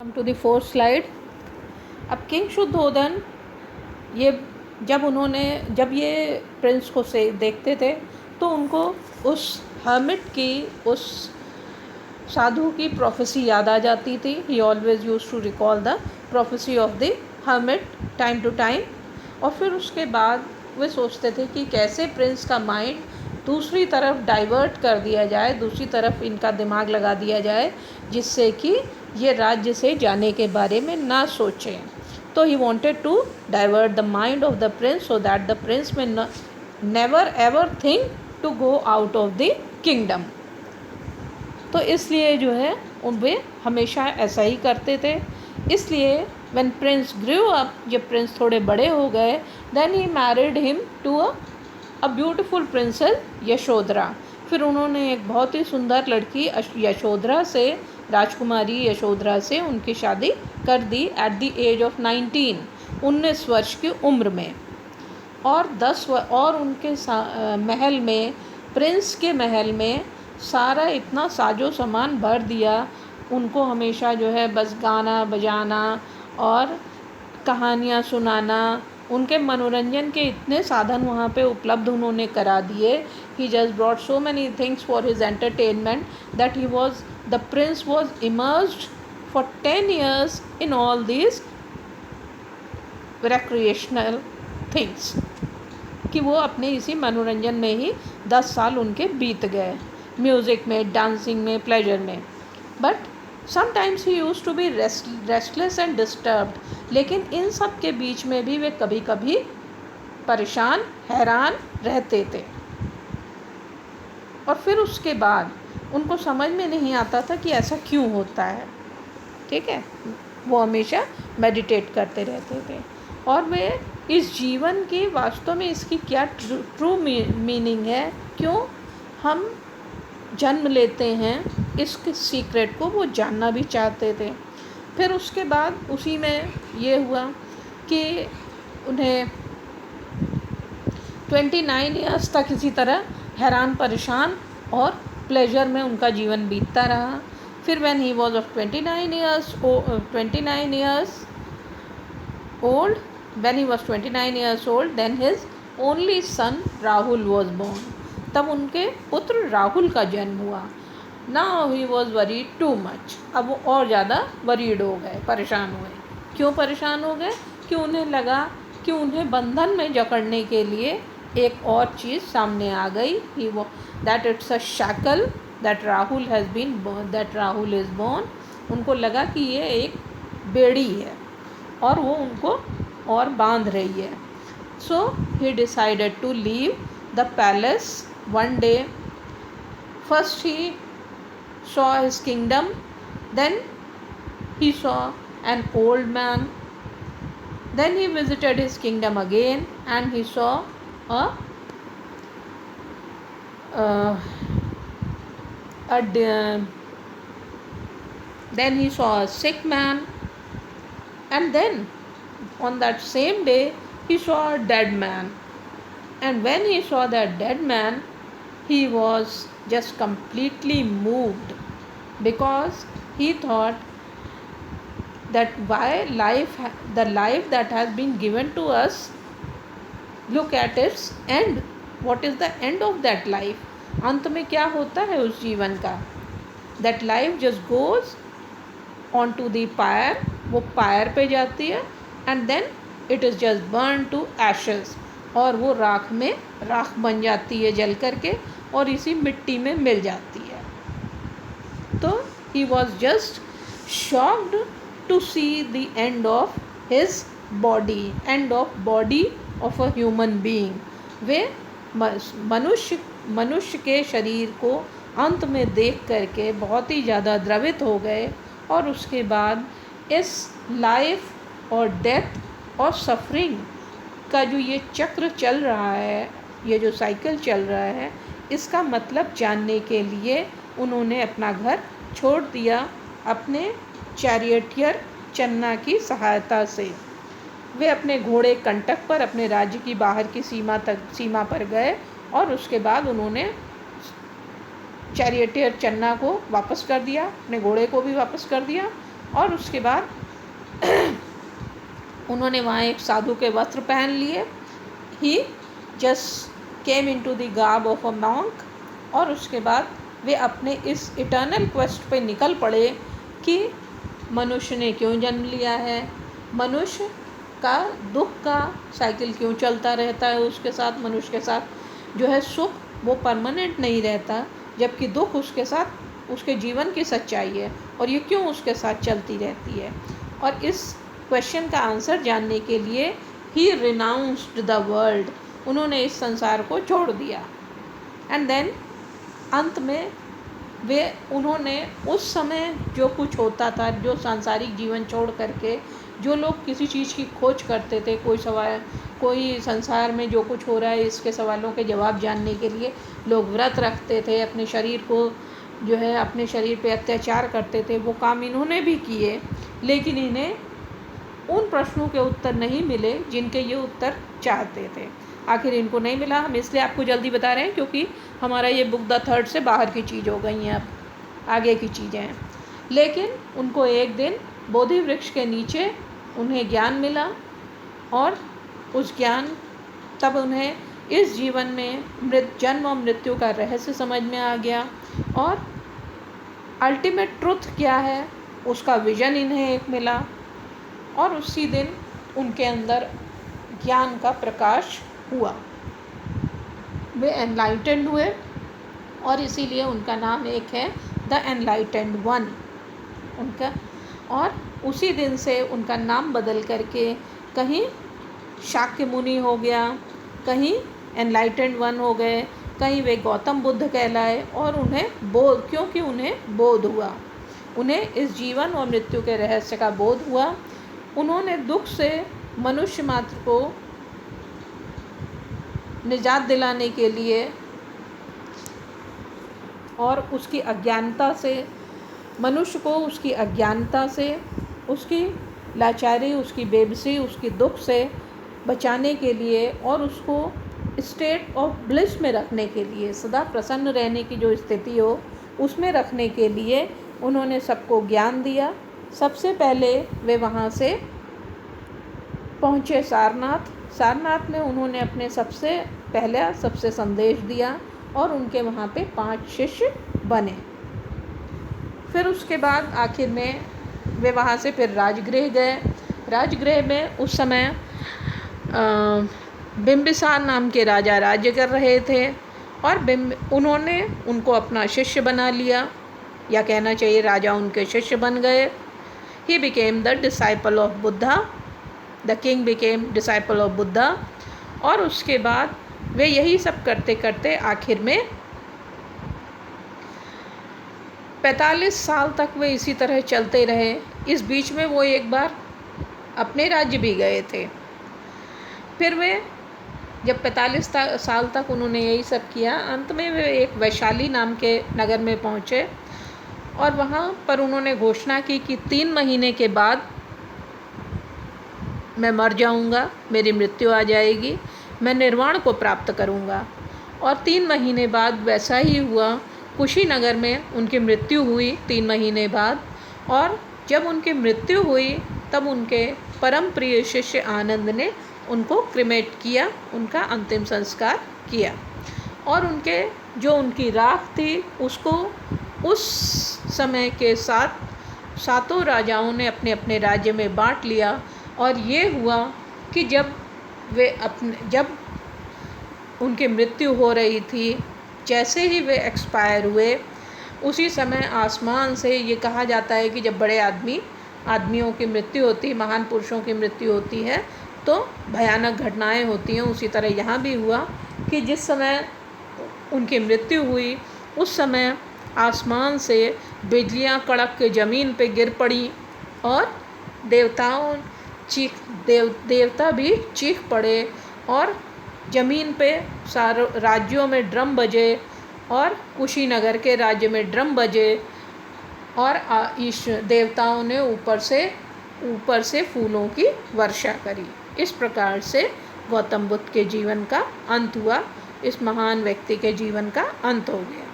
Come to the fourth slide. अब king Shuddhodana ये जब ये प्रिंस को से देखते थे तो उनको उस हर्मिट की, उस साधु की प्रोफेसी याद आ जाती थी। He always use to recall the prophecy of the hermit time to time. और फिर उसके बाद वे सोचते थे कि कैसे प्रिंस का माइंड दूसरी तरफ डाइवर्ट कर दिया जाए, दूसरी तरफ इनका दिमाग लगा दिया जाए, जिससे कि ये राज्य से जाने के बारे में ना सोचें। तो he wanted to divert the mind of the prince so that the prince may never ever think to go out of the kingdom. तो इसलिए जो है वे हमेशा ऐसा ही करते थे। इसलिए व्हेन प्रिंस ग्रू अप, जब प्रिंस थोड़े बड़े हो गए, then he married him to a beautiful princess Yashodhara. फिर उन्होंने एक बहुत ही सुंदर लड़की यशोधरा से, राजकुमारी यशोधरा से उनकी शादी कर दी एट द एज ऑफ 19 वर्ष की उम्र में। और और उनके महल में, प्रिंस के महल में सारा इतना साजो सामान भर दिया। उनको हमेशा जो है बस गाना बजाना और कहानियाँ सुनाना, उनके मनोरंजन के इतने साधन वहाँ पे उपलब्ध उन्होंने करा दिए। He just brought so many things for his entertainment that the prince was immersed for 10 years in all these recreational things, कि वो अपने इसी मनोरंजन में ही 10 साल उनके बीत गए, म्यूज़िक में, डांसिंग में, प्लेजर में। But sometimes he use to be restless and disturbed. लेकिन इन सब के बीच में भी वे कभी कभी परेशान, हैरान रहते थे। और फिर उसके बाद उनको समझ में नहीं आता था कि ऐसा क्यों होता है। ठीक है, वो हमेशा मेडिटेट करते रहते थे। और वे इस जीवन की, वास्तव में इसकी क्या ट्रू मीनिंग है, क्यों हम जन्म लेते हैं, इसके सीक्रेट को वो जानना भी चाहते थे। फिर उसके बाद उसी में ये हुआ कि उन्हें 29 years तक इसी तरह हैरान, परेशान और प्लेजर में उनका जीवन बीतता रहा। फिर when he was of 29 years old, when he was 29 years old, then his only son Rahul was born. तब उनके पुत्र राहुल का जन्म हुआ। Now he was worried too much. अब वो और ज़्यादा वरीड हो गए, परेशान हुए। क्यों परेशान हो गए? कि उन्हें लगा कि उन्हें बंधन में जकड़ने के लिए एक और चीज़ सामने आ गई। that it's a shackle that Rahul has been born, that Rahul is born. उनको लगा कि ये एक बेड़ी है और वो उनको और बांध रही है। So he decided to leave the palace one day. First he saw his kingdom, then he saw an old man, then he visited his kingdom again and he saw then he saw a sick man, and then on that same day he saw a dead man. And when he saw that dead man, he was just completely moved, because he thought that the life that has been given to us, look at its end. What is the end of that life? अंत में क्या होता है उस जीवन का? That life just goes on to the pyre, वो pier पे जाती है, and then it is just burned to ashes, और वो राख बन जाती है जल करके, और इसी मिट्टी में मिल जाती है। तो he was just shocked to see the end of his body, end of body of a human being. वे मनुष्य के शरीर को अंत में देख करके बहुत ही ज़्यादा द्रवित हो गए। और उसके बाद इस लाइफ और डेथ और सफरिंग का जो ये चक्र चल रहा है, ये जो साइकिल चल रहा है, इसका मतलब जानने के लिए उन्होंने अपना घर छोड़ दिया। अपने चैरियटियर चन्ना की सहायता से वे अपने घोड़े कंटक पर अपने राज्य की बाहर की सीमा पर गए, और उसके बाद उन्होंने चैरियटियर चन्ना को वापस कर दिया, अपने घोड़े को भी वापस कर दिया, और उसके बाद उन्होंने वहाँ एक साधु के वस्त्र पहन लिए। He just came into the garb of a monk. और उसके बाद वे अपने इस इटर्नल क्वेस्ट पे निकल पड़े कि मनुष्य ने क्यों जन्म लिया है, मनुष्य का दुख का साइकिल क्यों चलता रहता है, उसके साथ मनुष्य के साथ जो है सुख वो परमानेंट नहीं रहता, जबकि दुख उसके साथ उसके जीवन की सच्चाई है, और ये क्यों उसके साथ चलती रहती है। और इस क्वेश्चन का आंसर जानने के लिए ही रिनाउंस्ड द वर्ल्ड, उन्होंने इस संसार को छोड़ दिया। एंड देन अंत में उन्होंने उस समय जो कुछ होता था, जो सांसारिक जीवन छोड़ करके जो लोग किसी चीज़ की खोज करते थे, कोई संसार में जो कुछ हो रहा है इसके सवालों के जवाब जानने के लिए लोग व्रत रखते थे, अपने शरीर को जो है अपने शरीर पे अत्याचार करते थे, वो काम इन्होंने भी किए, लेकिन इन्हें उन प्रश्नों के उत्तर नहीं मिले जिनके ये उत्तर चाहते थे। आखिर इनको नहीं मिला। हम इसलिए आपको जल्दी बता रहे हैं क्योंकि हमारा ये बुक द थर्ड से बाहर की चीज़ हो गई हैं, अब आगे की चीज़ें हैं। लेकिन उनको एक दिन बोधि वृक्ष के नीचे उन्हें ज्ञान मिला, और उस ज्ञान तब उन्हें इस जीवन में जन्म और मृत्यु का रहस्य समझ में आ गया, और अल्टीमेट ट्रुथ क्या है उसका विजन इन्हें एक मिला, और उसी दिन उनके अंदर ज्ञान का प्रकाश हुआ, वे एनलाइटेंड हुए, और इसीलिए उनका नाम एक है द एनलाइटेंड वन उनका। और उसी दिन से उनका नाम बदल करके कहीं शाक्य मुनि हो गया, कहीं एनलाइटेंड वन हो गए, कहीं वे गौतम बुद्ध कहलाए, और उन्हें बोध, क्योंकि उन्हें बोध हुआ, उन्हें इस जीवन और मृत्यु के रहस्य का बोध हुआ। उन्होंने दुख से मनुष्य मात्र को निजात दिलाने के लिए और उसकी अज्ञानता से, मनुष्य को उसकी अज्ञानता से, उसकी लाचारी, उसकी बेबसी, उसकी दुख से बचाने के लिए, और उसको स्टेट ऑफ ब्लिस में रखने के लिए, सदा प्रसन्न रहने की जो स्थिति हो उसमें रखने के लिए उन्होंने सबको ज्ञान दिया। सबसे पहले वे वहाँ से पहुँचे सारनाथ में उन्होंने अपने सबसे संदेश दिया, और उनके वहाँ पे 5 शिष्य बने। फिर उसके बाद आखिर में वे वहाँ से फिर राजगृह गए। राजगृह में उस समय बिंबिसार नाम के राजा राज्य कर रहे थे, और उन्होंने उनको अपना शिष्य बना लिया, या कहना चाहिए राजा उनके शिष्य बन गए। He became the disciple of Buddha, the king became disciple of Buddha. और उसके बाद वे यही सब करते करते आखिर में 45 साल तक वे इसी तरह चलते रहे। इस बीच में वो एक बार अपने राज्य भी गए थे। फिर वे जब 45 साल तक उन्होंने यही सब किया, अंत में वे एक वैशाली नाम के नगर में पहुँचे, और वहाँ पर उन्होंने घोषणा की कि 3 महीने के बाद मैं मर जाऊँगा, मेरी मृत्यु आ जाएगी, मैं निर्वाण को प्राप्त करूँगा। और 3 महीने बाद वैसा ही हुआ। कुशीनगर में उनकी मृत्यु हुई 3 महीने बाद, और जब उनकी मृत्यु हुई तब उनके परम प्रिय शिष्य आनंद ने उनको क्रिमेट किया, उनका अंतिम संस्कार किया, और उनकी राख थी उसको उस समय के साथ 7 राजाओं ने अपने अपने राज्य में बांट लिया। और ये हुआ कि जब उनकी मृत्यु हो रही थी, जैसे ही वे एक्सपायर हुए, उसी समय आसमान से ये कहा जाता है कि जब बड़े आदमियों की मृत्यु होती है, महान पुरुषों की मृत्यु होती है, तो भयानक घटनाएं होती हैं। उसी तरह यहाँ भी हुआ कि जिस समय उनकी मृत्यु हुई उस समय आसमान से बिजलियाँ कड़क के ज़मीन पे गिर पड़ी, और देवता भी चीख पड़े, और ज़मीन पे सारे राज्यों में ड्रम बजे, और कुशीनगर के राज्य में ड्रम बजे, और देवताओं ने ऊपर से फूलों की वर्षा करी। इस प्रकार से गौतम बुद्ध के जीवन का अंत हुआ, इस महान व्यक्ति के जीवन का अंत हो गया।